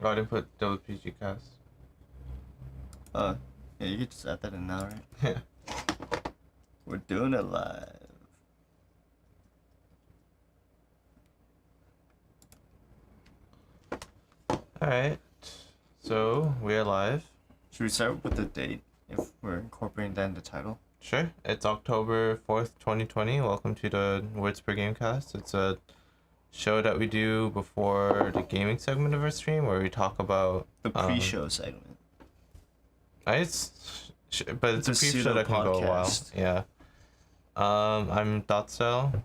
Oh, I didn't put WPGCast. Yeah, you could just add that in now, right? Yeah. We're doing it live. Alright. So, we are live. Should we start with the date if we're incorporating that in the title? Sure. It's October 4th, 2020. Welcome to the WordsPerGameCast. It's a show that we do before the gaming segment of our stream where we talk about... The pre-show segment. But it's a pre-show that can go a while. podcast. Yeah. I'm Dotcell.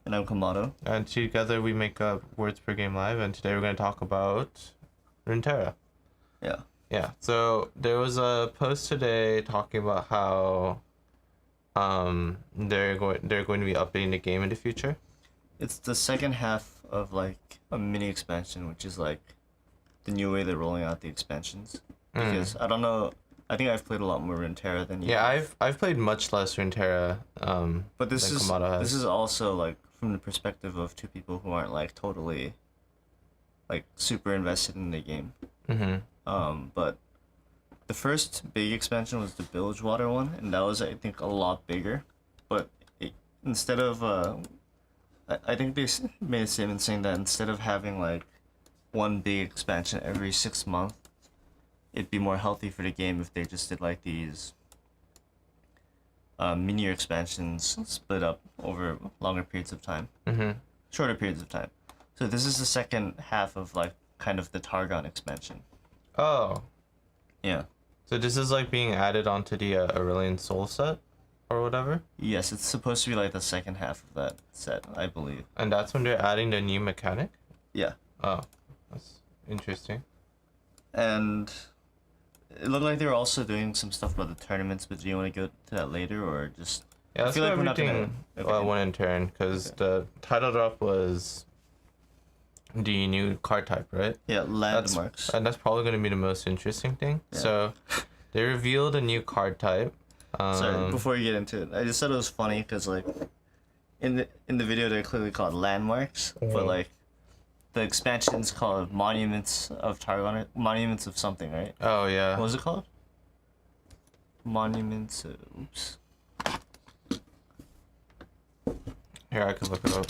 And I'm Kamado. And together we make up WordsPerGameLive, and today we're going to talk about Runeterra. Yeah. Yeah, so there was a post today talking about how they're going to be updating the game in the future. It's the second half of like a mini expansion, which is like the new way they're rolling out the expansions. Because I don't know, I think I've played a lot more Runeterra than you. Yeah, I've played much less Runeterra. But this than is Kamado has. this is also like from the perspective of two people who aren't like totally like super invested in the game. But the first big expansion was the Bilgewater one, and that was I think a lot bigger. But instead of I think they made a statement saying that instead of having like one big expansion every 6 months, it'd be more healthy for the game if they just did like these mini expansions split up over longer periods of time, shorter periods of time. So this is the second half of like kind of the Targon expansion. Oh, Yeah. so this is like being added onto the Aurelian Soul set or whatever? Yes, it's supposed to be like the second half of that set, I believe. And that's when they're adding the new mechanic? Yeah. Oh, that's interesting. And it looked like they were also doing some stuff about the tournaments, but do you want to go to that later or just... Yeah, let's feel do like we're not everything gonna- okay. one in turn, because the title drop was the new card type, right? Yeah, landmarks. And that's probably going to be the most interesting thing. Yeah. So, they revealed a new card type. Sorry, before you get into it, I just thought it was funny because like in the video they're clearly called landmarks, but like the expansion's called monuments of Targon, monuments of something, right? Oh, yeah. What was it called? Monuments. Oops. Here, I could look it up.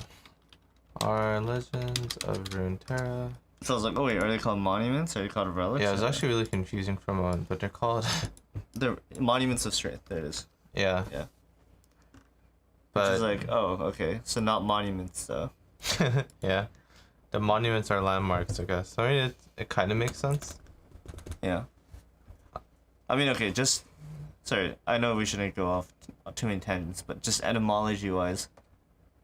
Are Legends of Runeterra. So I was like, oh wait, are they called monuments? Are they called relics? Yeah, it's actually really confusing from what they're called. They're monuments of strength. There it is. Yeah. Yeah. But It's like, oh, okay, so not monuments though. yeah, the monuments are landmarks, I guess. I mean, it kind of makes sense. Yeah. I mean, okay, just sorry. I know we shouldn't go off too many tangents, but just etymology-wise,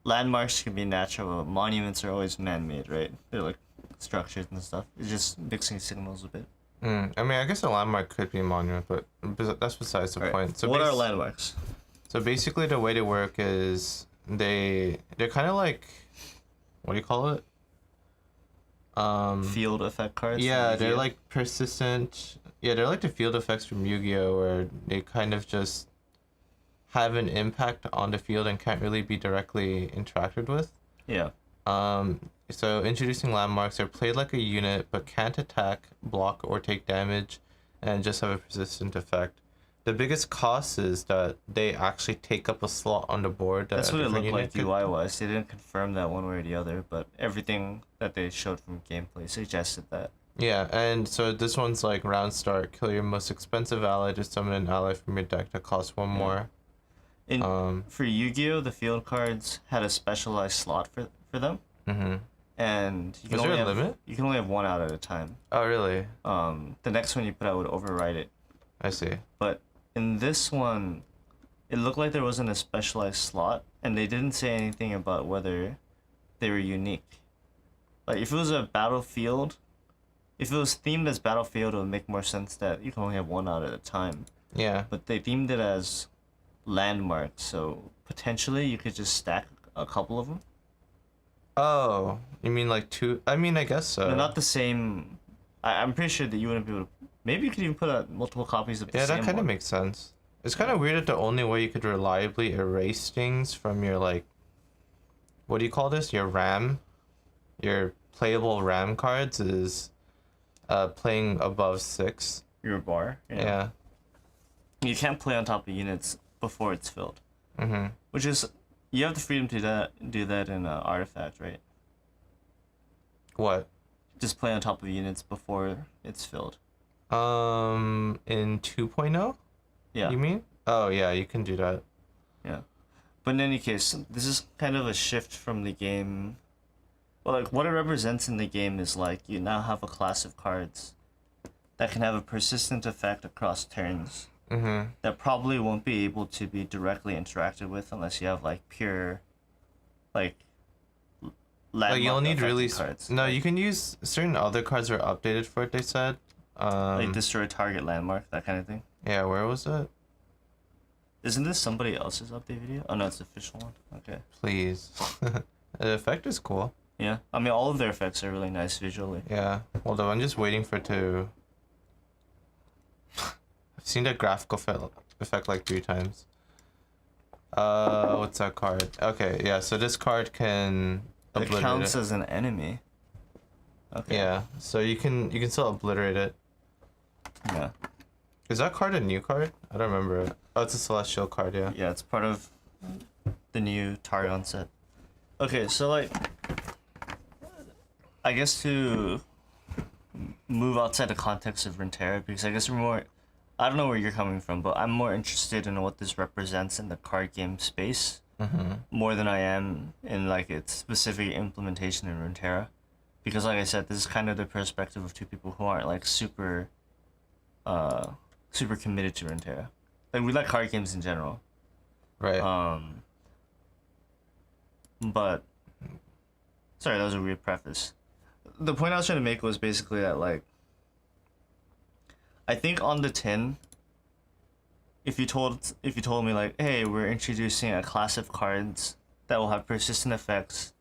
landmarks can be natural, but monuments are always man-made, right? They're like structures and stuff. It's just mixing signals a bit. I mean, I guess a landmark could be a monument, but that's besides the point. So what are landmarks? So basically, the way they work is they're kind of like, what do you call it? Field effect cards? Yeah, they're like persistent. Yeah, they're like the field effects from Yu-Gi-Oh, where they kind of just have an impact on the field and can't really be directly interacted with. Yeah. So introducing landmarks are played like a unit but can't attack, block, or take damage, and just have a persistent effect. The biggest cost is that they actually take up a slot on the board. That's what it looked like UI-wise. They didn't confirm that one way or the other, but everything that they showed from gameplay suggested that. Yeah, and so this one's like round start, kill your most expensive ally to summon an ally from your deck that costs one more. For Yu-Gi-Oh, the field cards had a specialized slot for them. And you can Was there only a have limit? you can only have one out at a time. Oh, really? The next one you put out would override it. I see. But in this one, it looked like there wasn't a specialized slot, and they didn't say anything about whether they were unique. Like if it was a battlefield, if it was themed as battlefield, it would make more sense that you can only have one out at a time. Yeah. But they themed it as landmarks, so potentially you could just stack a couple of them. Oh, you mean like two? I mean, I guess so. They're not the same. I'm pretty sure that you wouldn't be able to. Maybe you could even put out multiple copies of the Yeah, same that kind of one. makes sense. It's kind of weird that the only way you could reliably erase things from your, like, what do you call this? Your RAM? Your playable RAM cards is playing above 6. Your bar. Yeah. You can't play on top of units before it's filled. Mm-hmm. Which is, you have the freedom to do that in Artifact, right? What? Just play on top of units before it's filled. In 2.0? Yeah. You mean? Oh, yeah, you can do that. Yeah. But in any case, this is kind of a shift from the game. Well, like, what it represents in the game is, like, you now have a class of cards that can have a persistent effect across turns. Mm-hmm. That probably won't be able to be directly interacted with unless you have, like, pure, like, Like, you'll need really... cards. No, you can use... Certain other cards are updated for it, they said. Like, destroy target landmark, that kind of thing. Yeah, where was it? Isn't this somebody else's update video? Oh, no, it's the official one. Okay. Please. The effect is cool. Yeah. I mean, all of their effects are really nice visually. Yeah. Hold on, I'm just waiting for it to... I've seen the graphical effect like 3 times. What's that card? Okay, yeah, so this card can It obliterate counts it. as an enemy. Okay. Yeah, so you can still obliterate it. Yeah. Is that card a new card? I don't remember it. Oh, it's a celestial card, yeah. Yeah, it's part of the new Targon set. Okay, so, like, I guess to move outside the context of Runeterra, because I guess we're more... I don't know where you're coming from, but I'm more interested in what this represents in the card game space more than I am in, like, its specific implementation in Runeterra. Because, like I said, this is kind of the perspective of 2 people who aren't, like, super committed to Runeterra. Like, we like card games in general. Right. But... Sorry, that was a weird preface. The point I was trying to make was basically that, like... I think on the tin, if you told me, like, hey, we're introducing a class of cards that will have persistent effects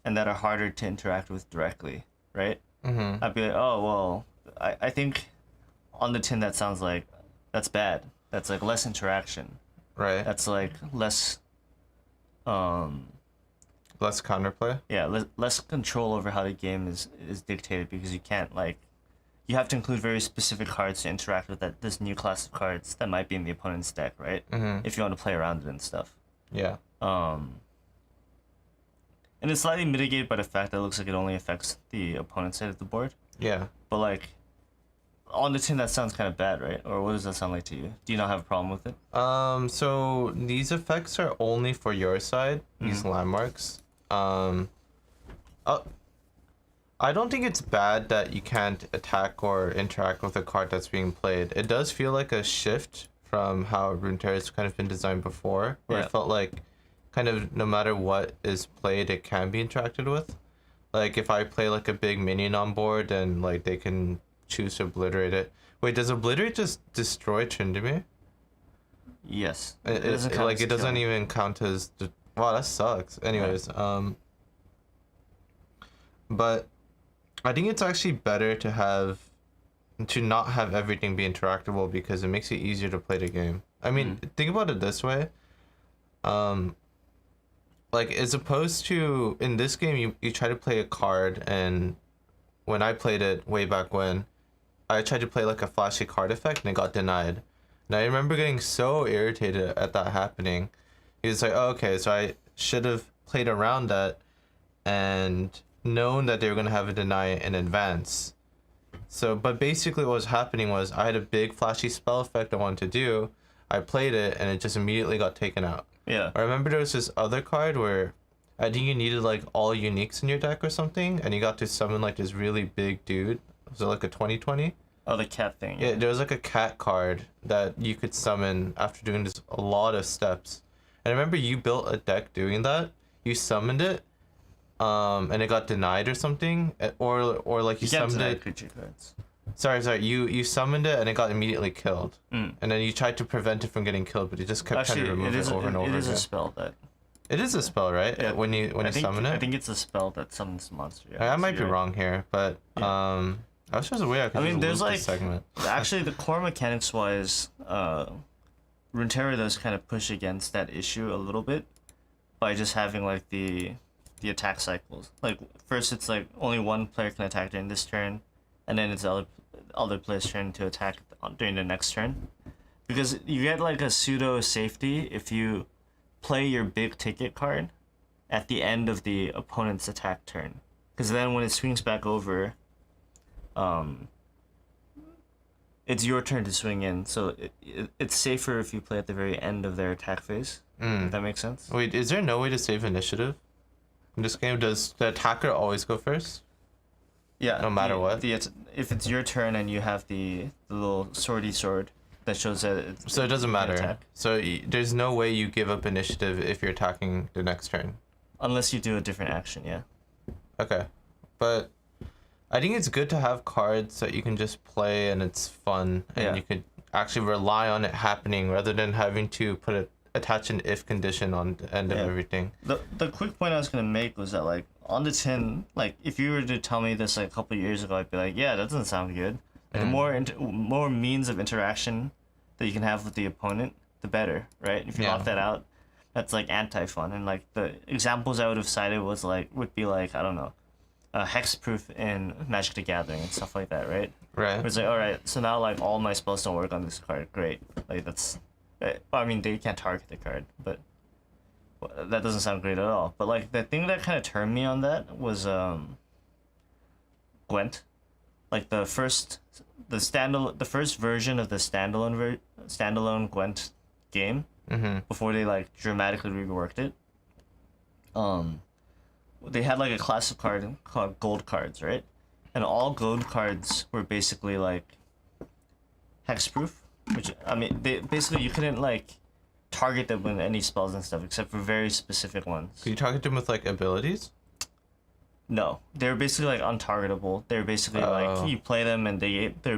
and that are harder to interact with directly, right? Mm-hmm. I'd be like, oh, well, I think on the tin that sounds like that's bad. That's, like, less interaction. Right. That's, like, less... Less counterplay? Yeah, less control over how the game is dictated, because you can't, like... You have to include very specific cards to interact with this new class of cards that might be in the opponent's deck, right? Mm-hmm. If you want to play around it and stuff. Yeah. And it's slightly mitigated by the fact that it looks like it only affects the opponent's side of the board. Yeah. But, like, on the tin, that sounds kind of bad, right? Or what does that sound like to you? Do you not have a problem with it? So these effects are only for your side, these landmarks. I don't think it's bad that you can't attack or interact with a card that's being played. It does feel like a shift from how Runeterra has kind of been designed before, where it felt like kind of no matter what is played, it can be interacted with. Like, if I play, like, a big minion on board, then, like, they can choose to obliterate it. Wait, does obliterate just destroy Tryndamere? Yes. It doesn't even count as... Wow, that sucks. Anyways, but I think it's actually better to not have everything be interactable, because it makes it easier to play the game. I mean, think about it this way. Like, as opposed to, in this game, you try to play a card, and when I played it way back when, I tried to play, like, a flashy card effect, and it got denied. And I remember getting so irritated at that happening. He was like, oh, okay, so I should have played around that and known that they were going to have a deny in advance. So, but basically what was happening was I had a big flashy spell effect I wanted to do. I played it, and it just immediately got taken out. Yeah. I remember there was this other card where I think you needed, like, all uniques in your deck or something, and you got to summon, like, this really big dude. Was it, like, a 20/20? Oh, the cat thing. Yeah, there was, like, a cat card that you could summon after doing a lot of steps. And I remember you built a deck doing that. You summoned it, and it got denied or something, or like you can't summoned deny it. creature cards. Sorry. You summoned it and it got immediately killed, and then you tried to prevent it from getting killed, but you just kept trying to remove it over and over again. It is a spell that. It is a spell, right? Yeah. When you summon it. I think it's a spell that summons the monster. Yeah, I might be wrong here, but I was just aware. I mean, there's like segment. Actually, the core mechanics wise, Runeterra does kind of push against that issue a little bit by just having like the attack cycles. Like, first it's like only one player can attack during this turn, and then it's the other player's turn to attack during the next turn. Because you get like a pseudo safety if you play your big ticket card at the end of the opponent's attack turn. Because then when it swings back over, it's your turn to swing in. So it's safer if you play at the very end of their attack phase. If that makes sense. Wait, is there no way to save initiative in this game? Does the attacker always go first? Yeah. No matter what? If it's your turn and you have the little swordy sword that shows that it's... So it doesn't matter. Attack. So there's no way you give up initiative if you're attacking the next turn? Unless you do a different action, yeah. Okay. But I think it's good to have cards that you can just play and it's fun. And you could actually rely on it happening rather than having to attach an if condition on the end of everything. The quick point I was going to make was that, like, on the tin, like, if you were to tell me this, like, a couple of years ago, I'd be like, yeah, that doesn't sound good. Like, the more means of interaction that you can have with the opponent, the better, right? If you lock that out, that's, like, anti-fun. And, like, the examples I would have cited would be, like, I don't know, hexproof in Magic the Gathering and stuff like that, right? Right. Where it's like, all right, so now, like, all my spells don't work on this card. Great. Like, that's... I mean, they can't target the card, but that doesn't sound great at all. But, like, the thing that kind of turned me on that was Gwent. Like, the first version of the standalone Gwent game, before they, like, dramatically reworked it. They had, like, a classic card called gold cards, right? And all gold cards were basically, like, hexproof. Which, I mean, you couldn't, like, target them with any spells and stuff, except for very specific ones. Could you target them with, like, abilities? No. They're basically, like, untargetable. They're basically, like, you play them and they're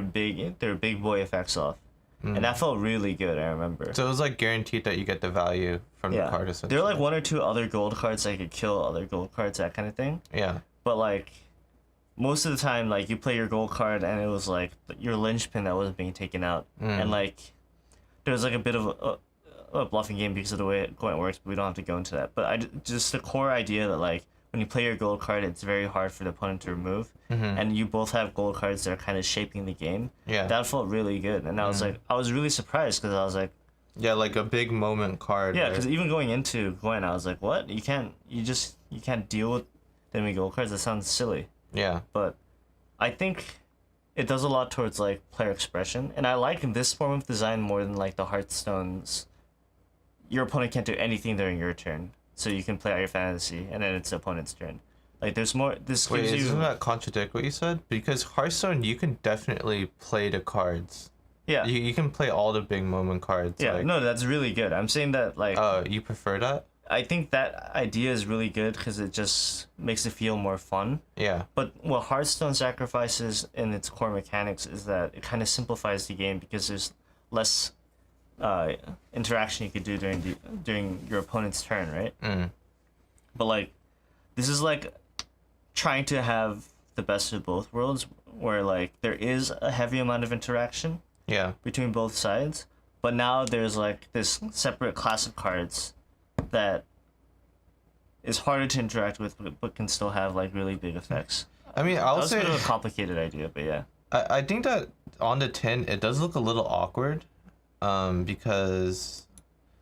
big boy effects off. And that felt really good, I remember. So it was, like, guaranteed that you get the value from the card, essentially. There were, like, one or two other gold cards that could kill other gold cards, that kind of thing. Yeah. But, like... most of the time, like, you play your gold card and it was, like, your linchpin that wasn't being taken out. And, like, there was, like, a bit of a bluffing game because of the way it works, but we don't have to go into that. But just the core idea that, like, when you play your gold card, it's very hard for the opponent to remove. And you both have gold cards that are kind of shaping the game. Yeah. That felt really good. And I was, like, I was really surprised because I was, like... yeah, like a big moment card. Yeah, because even going into Gwen, I was like, what? You can't deal with that many gold cards? That sounds silly. Yeah. But I think it does a lot towards, like, player expression. And I like this form of design more than, like, the Hearthstone's... your opponent can't do anything during your turn. So you can play out your fantasy, and then it's the opponent's turn. Like, there's more... This Wait, gives you... doesn't that contradict what you said? Because Hearthstone, you can definitely play the cards. Yeah. You can play all the big moment cards. Yeah, like... no, that's really good. I'm saying that, like... oh, you prefer that? I think that idea is really good because it just makes it feel more fun. Yeah. But what Hearthstone sacrifices in its core mechanics is that it kind of simplifies the game because there's less interaction you could do during your opponent's turn, right? But, like, this is, like, trying to have the best of both worlds where, like, there is a heavy amount of interaction between both sides, but now there's, like, this separate class of cards that is harder to interact with, but can still have, like, really big effects. I mean, I'll say... That's a bit of a complicated idea, but yeah. I think that on the tin, it does look a little awkward, because,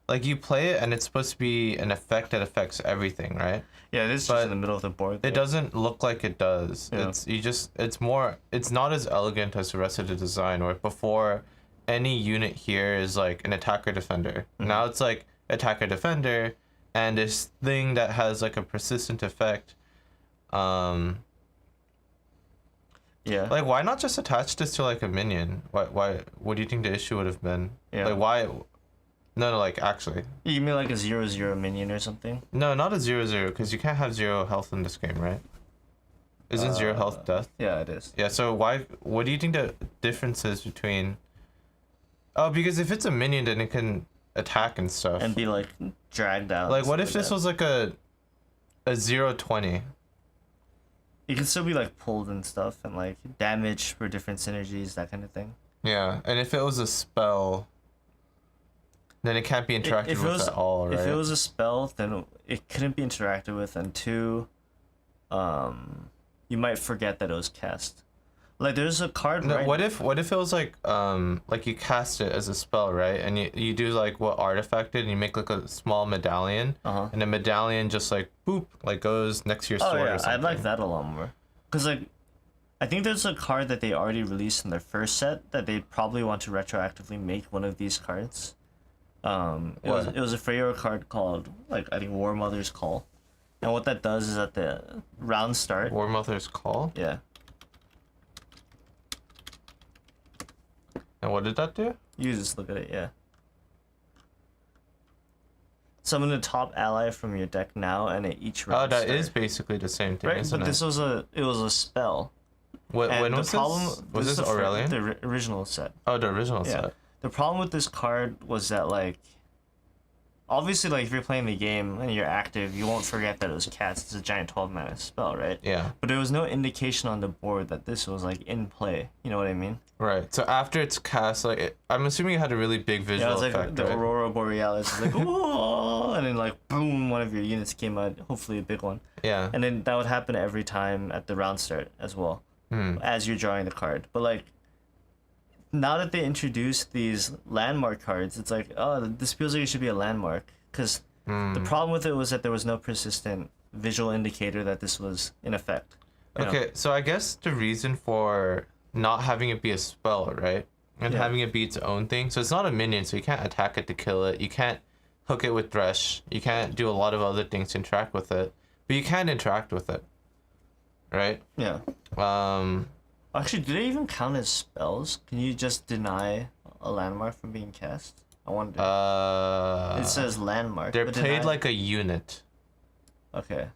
like, you play it and it's supposed to be an effect that affects everything, right? Yeah, it is just in the middle of the board. It doesn't look like it does. Yeah. It's not as elegant as the rest of the design, where before any unit here is, like, an attacker defender. Now it's, like, attacker defender and this thing that has, like, a persistent effect. Yeah. Like, why not just attach this to, like, a minion? Why what do you think the issue would have been? Yeah. Like, why... No, like, actually. You mean like a 0/0 minion or something? No, not a 0/0, because you can't have 0 health in this game, right? Isn't 0 health death? Yeah, it is. Yeah, so what do you think the difference is between... Oh, because if it's a minion, then it can attack and stuff. And be, like, dragged out. Like, what if this was, like, a 0/20? You can still be, like, pulled and stuff, and, like, damage for different synergies, that kind of thing. Yeah, and if it was a spell... then it can't be interacted with at all, right? If it was a spell, then it couldn't be interacted with, and 2, you might forget that it was cast. Like there's a card. No, right. what if it was like you cast it as a spell, right? And you do like what artifact it, and you make like a small medallion, and the medallion just like boop like goes next to your sword or something. I'd like that a lot more. Cause like, I think there's a card that they already released in their first set that they probably want to retroactively make one of these cards. It was a Freyr card called like I think War Mother's Call, and what that does is at the round start. War Mother's Call. Yeah. And what did that do? You just look at it, yeah. Summon a top ally from your deck now, and at each round. Oh, that is basically the same thing, right. isn't But it? this was a spell. When And was this? Was this the Aurelian? The original set. Oh, the original Yeah. set. The problem with this card was that like, obviously like if you're playing the game and you're active, you won't forget that it was cast. It's a giant 12-mana spell, right? Yeah. But there was no indication on the board that this was like in play. You know what I mean? Right. So after it's cast, like I'm assuming it had a really big Yeah, visual it was like effect, the right? Aurora Borealis, was like whoa, and then like boom, one of your units came out. Hopefully a big one. Yeah. And then that would happen every time at the round start as well, as you're drawing the card. But like, now that they introduced these landmark cards, it's like, oh, this feels like it should be a landmark. Because the problem with it was that there was no persistent visual indicator that this was in effect. You know? Okay, so I guess the reason for not having it be a spell, right? And having it be its own thing. So it's not a minion, so you can't attack it to kill it. You can't hook it with Thresh. You can't do a lot of other things to interact with it. But you can interact with it. Right? Yeah. Actually, do they even count as spells? Can you just deny a landmark from being cast? I wonder. It says landmark. They're but played deny... like a unit. Okay.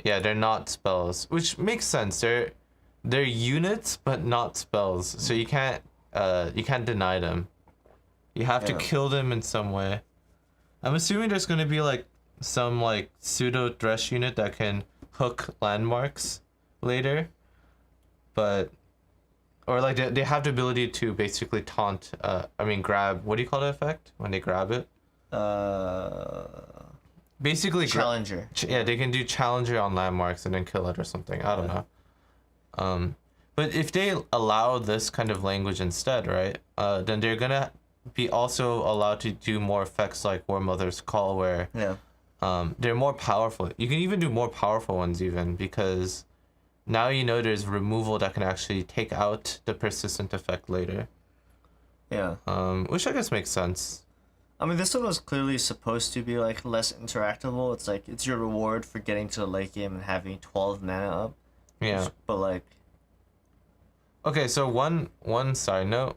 Yeah, they're not spells, which makes sense. They're units, but not spells. So you can't deny them. You have to kill them in some way. I'm assuming there's gonna be like some like pseudo Thresh unit that can hook landmarks later, but or like they have the ability to basically taunt. Grab. What do you call the effect when they grab it? Basically Challenger. Yeah, they can do Challenger on landmarks and then kill it or something. I don't know. But if they allow this kind of language instead, right? Then they're gonna be also allowed to do more effects like War Mother's Call, where they're more powerful. You can even do more powerful ones even, because now you know there's removal that can actually take out the persistent effect later. Yeah. Which I guess makes sense. I mean, this one was clearly supposed to be like less interactable. It's like it's your reward for getting to the late game and having 12 mana up. Yeah. But like. Okay, so one side note,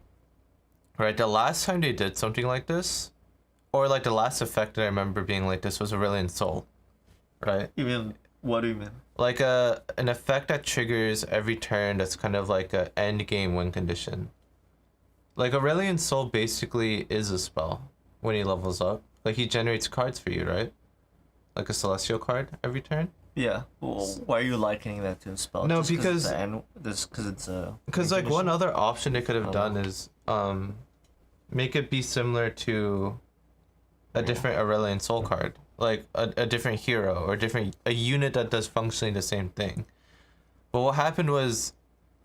right? The last time they did something like this, or like the last effect that I remember being like this was Aurelian Soul, right? You mean what do you mean? Like an effect that triggers every turn. That's kind of like a end game win condition. Like Aurelian Soul basically is a spell when he levels up. Like he generates cards for you, right? Like a celestial card every turn. Yeah. Well, why are you likening that to a spell? No, Just because it's a. Because like one other option they could have done is make it be similar to a different Aurelian Soul card, like a different hero or a unit that does functionally the same thing. But what happened was,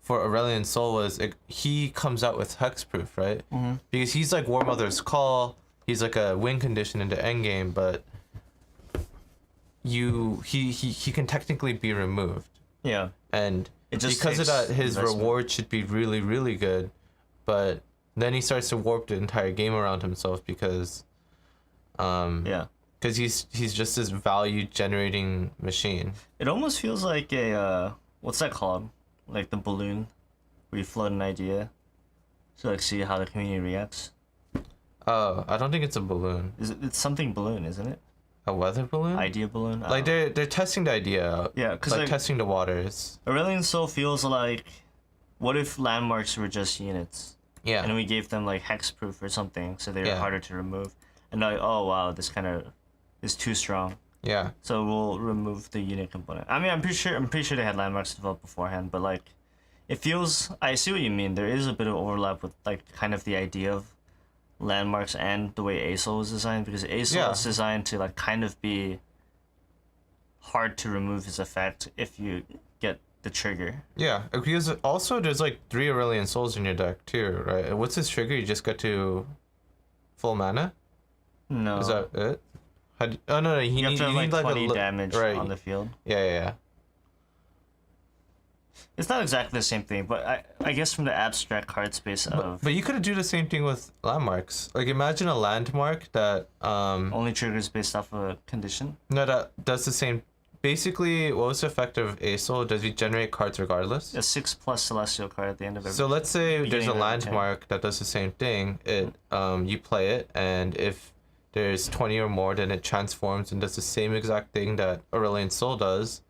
for Aurelian Soul was he comes out with hexproof, right? Mm-hmm. Because he's like War Mother's Call. He's like a win condition in the end game, but he can technically be removed. Yeah. And because of that, his reward should be really, really good. But then he starts to warp the entire game around himself because because he's just this value generating machine. It almost feels like a what's that called? Like the balloon where you float an idea to like see how the community reacts. Oh, I don't think it's a balloon. It's something balloon, isn't it? A weather balloon? Idea balloon? Like they're testing the idea out. Yeah, because like testing the waters. Aurelian Soul feels like, what if landmarks were just units? Yeah. And we gave them like hexproof or something, so they were harder to remove. And like, oh wow, this kind of is too strong. Yeah. So we'll remove the unit component. I mean, I'm pretty sure they had landmarks developed beforehand, but like, it feels. I see what you mean. There is a bit of overlap with like kind of the idea of landmarks and the way ASOL was designed, because ASOL is designed to like kind of be hard to remove his effect if you get the trigger. Yeah, because also there's like 3 Aurelian Souls in your deck too, right? What's his trigger? You just get to full mana? No. Is that it? Oh no, you have to have like 20 damage right. on the field. Yeah. It's not exactly the same thing, but I guess from the abstract card space of... But you could do the same thing with landmarks. Like imagine a landmark that only triggers based off a condition? No, that does the same. Basically, what was the effect of ASOL? Does it generate cards regardless? A 6+ celestial card at the end of every... So let's say there's a landmark that does the same thing. It you play it, and if there's 20 or more, then it transforms and does the same exact thing that Aurelian Soul does.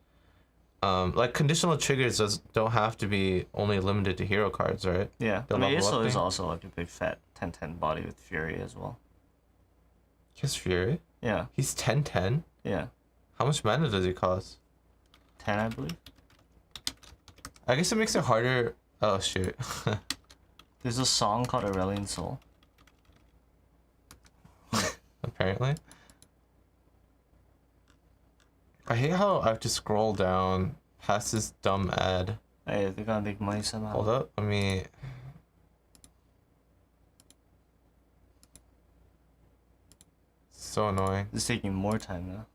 Like conditional triggers don't have to be only limited to hero cards, right? Yeah, I mean ASOL is also like a big fat 10/10 body with Fury as well. He has Fury? Yeah. He's 10/10? Yeah. How much mana does he cost? 10, I believe. I guess it makes it harder. Oh shoot. There's a song called Aurelian Soul. Apparently. I hate how I have to scroll down past this dumb ad. Hey, they gotta make money somehow. Hold up, let me... So annoying. It's taking more time now.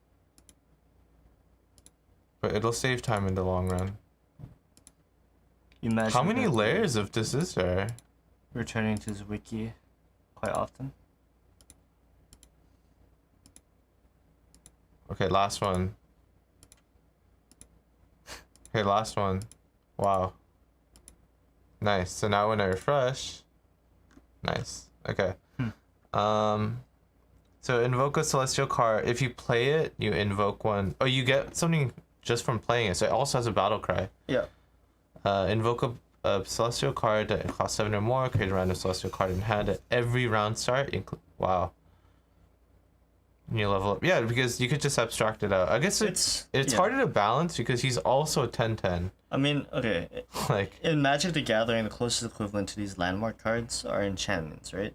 But it'll save time in the long run. You imagine how many layers of this is there? Returning to his wiki quite often. Okay, last one. Okay, last one. Wow. Nice. So now when I refresh... Nice. Okay. So invoke a celestial card. If you play it, you invoke one. Oh, you get something just from playing it. So it also has a battle cry. Yeah. Invoke a celestial card that costs 7 or more. Create a random celestial card in hand at every round start. Wow. You level up. Yeah, because you could just abstract it out. I guess it's yeah. harder to balance because he's also 10/10. I mean, okay. Like in Magic the Gathering, the closest equivalent to these landmark cards are enchantments, right?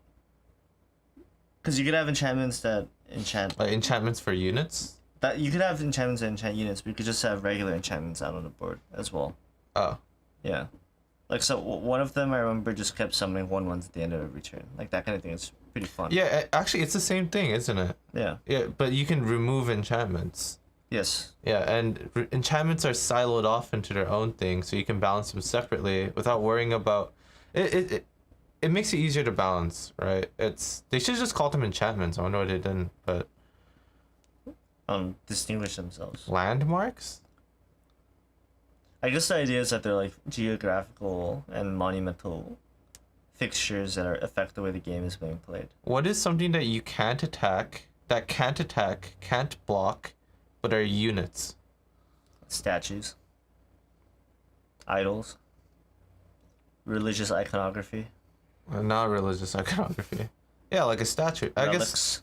Because you could have enchantments that enchant... Like enchantments for units? That you could have enchantments that enchant units, but you could just have regular enchantments out on the board as well. Oh. Yeah. Like, so one of them I remember just kept summoning 1/1s at the end of every turn. Like, that kind of thing is pretty fun. Yeah, actually, it's the same thing, isn't it? Yeah. Yeah, but you can remove enchantments. Yes. Yeah, and enchantments are siloed off into their own thing, so you can balance them separately without worrying about... It makes it easier to balance, right? They should just call them enchantments. I wonder why they didn't, but... Distinguish themselves. Landmarks? I guess the idea is that they're like geographical and monumental fixtures that affect the way the game is being played. What is something that you can't attack, can't block, but are units? Statues. Idols. Religious iconography. Not religious iconography. Yeah, like a statue. I Relics. guess.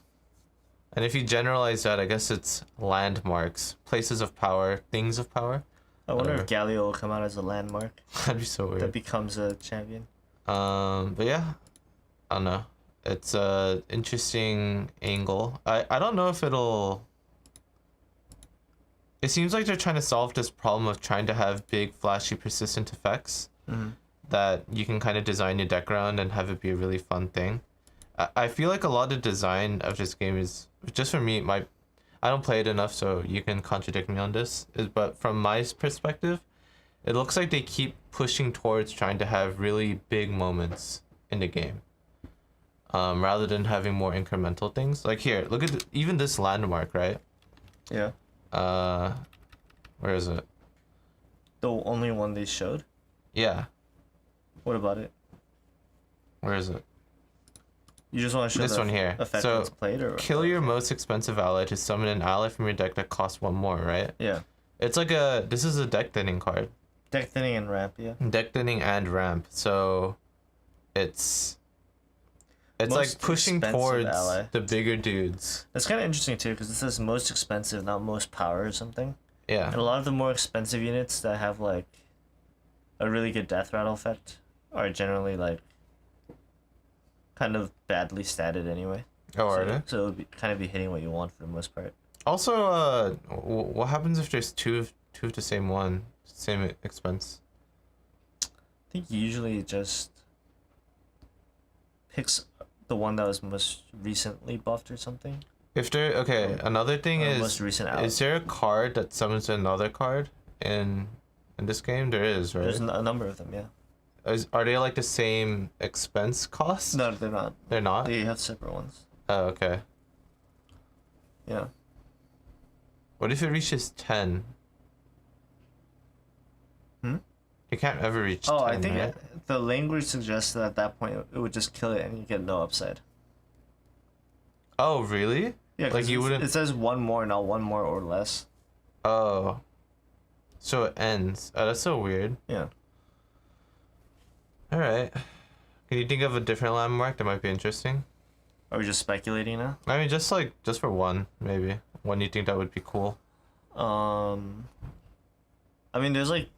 And if you generalize that, I guess it's landmarks, places of power, things of power. I wonder if Galio will come out as a landmark. That'd be so weird. That becomes a champion. But yeah, I don't know. It's a interesting angle. I don't know if it'll... It seems like they're trying to solve this problem of trying to have big, flashy, persistent effects that you can kind of design your deck around and have it be a really fun thing. I feel like a lot of design of this game is, just for me, I don't play it enough, so you can contradict me on this. But from my perspective, it looks like they keep pushing towards trying to have really big moments in the game, rather than having more incremental things. Like here, look at even this landmark, right? Yeah. Where is it? The only one they showed? Yeah. What about it? Where is it? You just want to show this one here. Effect So that's played, or kill your most expensive ally to summon an ally from your deck that costs 1 more, right? Yeah. It's like this is a deck thinning card. Deck thinning and ramp, yeah. Deck thinning and ramp. So it's Most like pushing expensive towards ally. the bigger dudes. That's kind of interesting too, because it says most expensive, not most power or something. Yeah. And a lot of the more expensive units that have like a really good death rattle effect are generally like kind of badly statted anyway. Oh, are they? So it'll kind of be hitting what you want for the most part. Also, what happens if there's two of the same one? same expense? I think usually it just picks the one that was most recently buffed or something. If there, okay, another thing is, most recent out. is there a card that summons another card in this game? There is, right? There's a number of them, yeah. Are they like the same expense cost? No, they're not. They're not? They have separate ones. Oh, okay. Yeah. What if it reaches 10? You can't ever reach 10, I think right? the language suggests that at that point it would just kill it and you get no upside. Oh, really? Yeah, like you wouldn't. It says one more, not one more or less. Oh. So it ends. Oh, that's so weird. Yeah. Alright. Can you think of a different landmark that might be interesting? Are we just speculating now? I mean, just for one, maybe. One you think that would be cool. I mean, there's like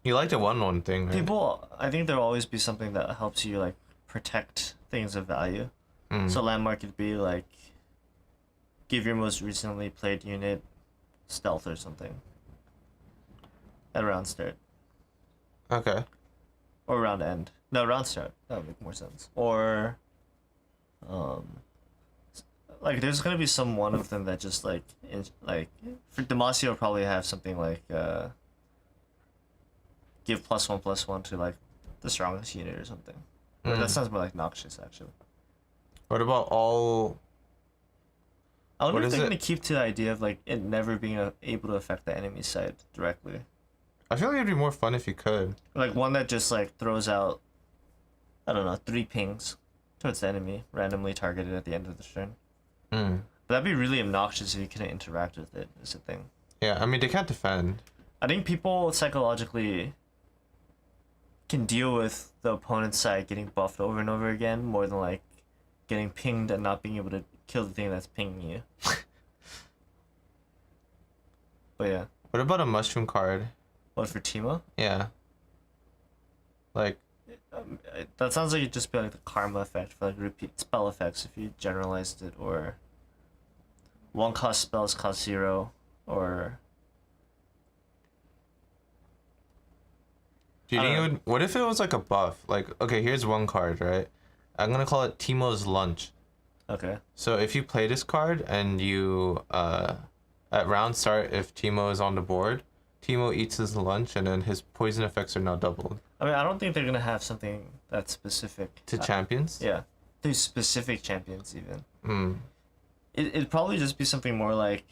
You like the 1/1 thing, right? people. I think there'll always be something that helps you like protect things of value. So landmark could be like, give your most recently played unit stealth or something at round start. Okay. Or round end. No, round start. That would make more sense. Or, like there's gonna be some one of them that just like for Demacia will probably have something like give +1/+1 to like the strongest unit or something. Or that sounds more like Noxious actually. What about all? I wonder What if is they're it? gonna keep to the idea of like it never being able to affect the enemy side directly. I feel like it'd be more fun if you could. Like one that just like throws out, I don't know, 3 pings towards the enemy, randomly targeted at the end of the turn. But that'd be really obnoxious if you couldn't interact with it, is the thing. Yeah, I mean, they can't defend. I think people psychologically can deal with the opponent's side getting buffed over and over again more than like getting pinged and not being able to kill the thing that's pinging you. But yeah. What about a mushroom card? What, for Timo? Yeah. Like, That sounds like it'd just be like the karma effect for like repeat spell effects if you generalized it, or 1-cost spells cost 0, or do you think it would? What if it was like a buff? Like, okay, here's one card, right? I'm gonna call it Timo's Lunch. okay. So if you play this card and you at round start, if Timo is on the board, Timo eats his lunch and then his poison effects are now doubled. I mean, I don't think they're gonna have something that's specific To champions? Yeah, there's specific champions even. Mm. It'd probably just be something more like,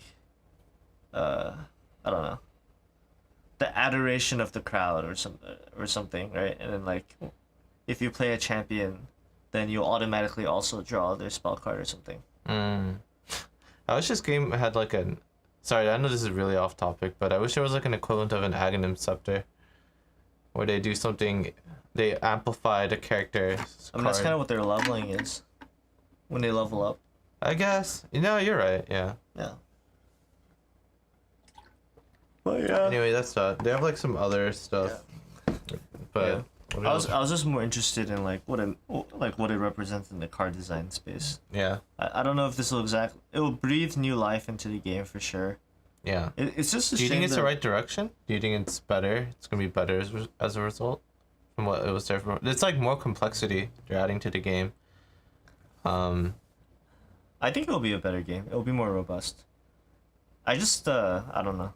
I don't know, the adoration of the crowd or something, right? And then like, if you play a champion, then you'll automatically also draw their spell card or something. I wish this game had like an... Sorry, I know this is really off topic, but I wish there was like an equivalent of an Aghanim Scepter. Where they do something... They amplify the character's I mean, that's kind of what their leveling is. When they level up. I guess. You know, you're right, yeah. Yeah. But yeah. Anyway, that's that. They have like some other stuff. But... Yeah. I was just more interested in like what it represents in the card design space. Yeah. I don't know if this will it will breathe new life into the game for sure. Yeah. It's just a Do you shame think it's that, the right direction? Do you think it's better? It's gonna be better as a result from what it was there for. It's like more complexity they're adding to the game. I think it'll be a better game. It'll be more robust. I just I don't know.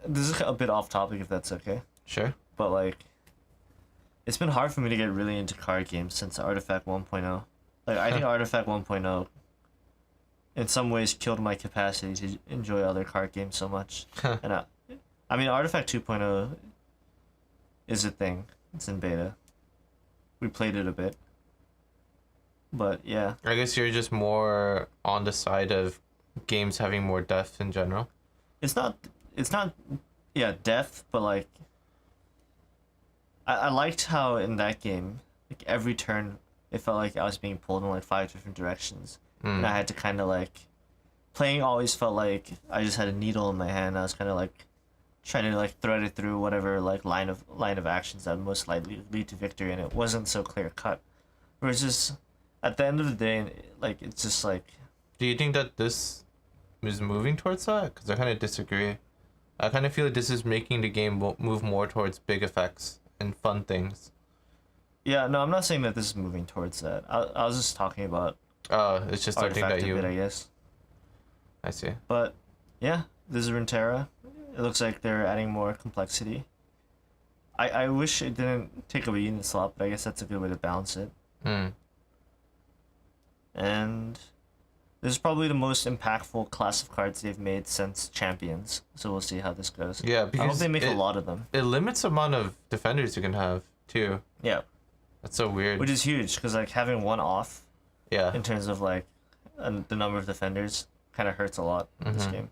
This is a bit off topic if that's okay. Sure. But like, it's been hard for me to get really into card games since Artifact 1.0. Like I think Artifact 1.0 in some ways killed my capacity to enjoy other card games so much. And I mean Artifact 2.0 is a thing. It's in beta. We played it a bit. But yeah. I guess you're just more on the side of games having more depth in general. It's not yeah, depth, but like I liked how in that game, like every turn it felt like I was being pulled in like 5 different directions. And I had to kind of like playing always felt like I just had a needle in my hand. I was kind of like trying to like thread it through whatever like line of actions that would most likely lead to victory, and it wasn't so clear cut. Whereas just at the end of the day, like it's just like. Do you think that this is moving towards that? Because I kind of disagree. I kind of feel like this is making the game move more towards big effects and fun things. Yeah, no, I'm not saying that this is moving towards that. I was just talking about It's just something artifact that a you. bit, I guess. I see. But yeah, this is Runeterra. It looks like they're adding more complexity. I wish it didn't take up a unit slot, but I guess that's a good way to balance it. Hmm. And this is probably the most impactful class of cards they've made since Champions. So we'll see how this goes. Yeah, I hope because they make a lot of them. it limits the amount of defenders you can have too. Yeah, That's so weird. which is huge because like having one off Yeah. in terms of like the number of defenders kind of hurts a lot in this Mhm. game.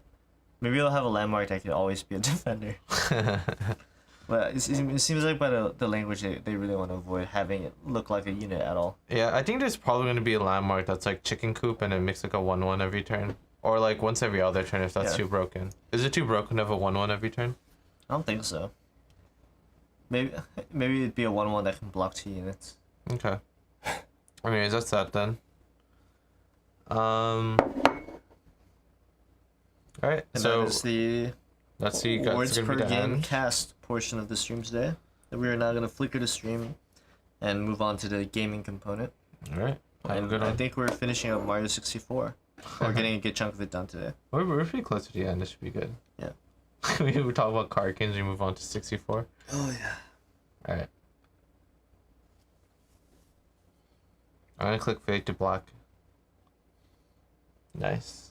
Maybe they'll have a landmark that can always be a defender. But it seems like by the language they really want to avoid having it look like a unit at all. Yeah, I think there's probably going to be a landmark that's like chicken coop and it makes like a 1/1 every turn. Or like once every other turn if that's Yeah. too broken. Is it too broken to have a 1/1 every turn? I don't think so. Maybe it'd be a 1/1 that can block 2 units. Okay. Anyways, that's that then. Alright, And so that is the let's see. That's Words gonna per be the game end. cast portion of the stream today. And we are now gonna flicker the stream and move on to the gaming component. Alright, have a And good I one. think we're finishing up Mario 64. We're getting a good chunk of it done today. We're pretty close to the end. This should be good. Yeah. We were talking about card games. We move on to 64. Oh yeah. Alright. I'm gonna click fade to black. Nice.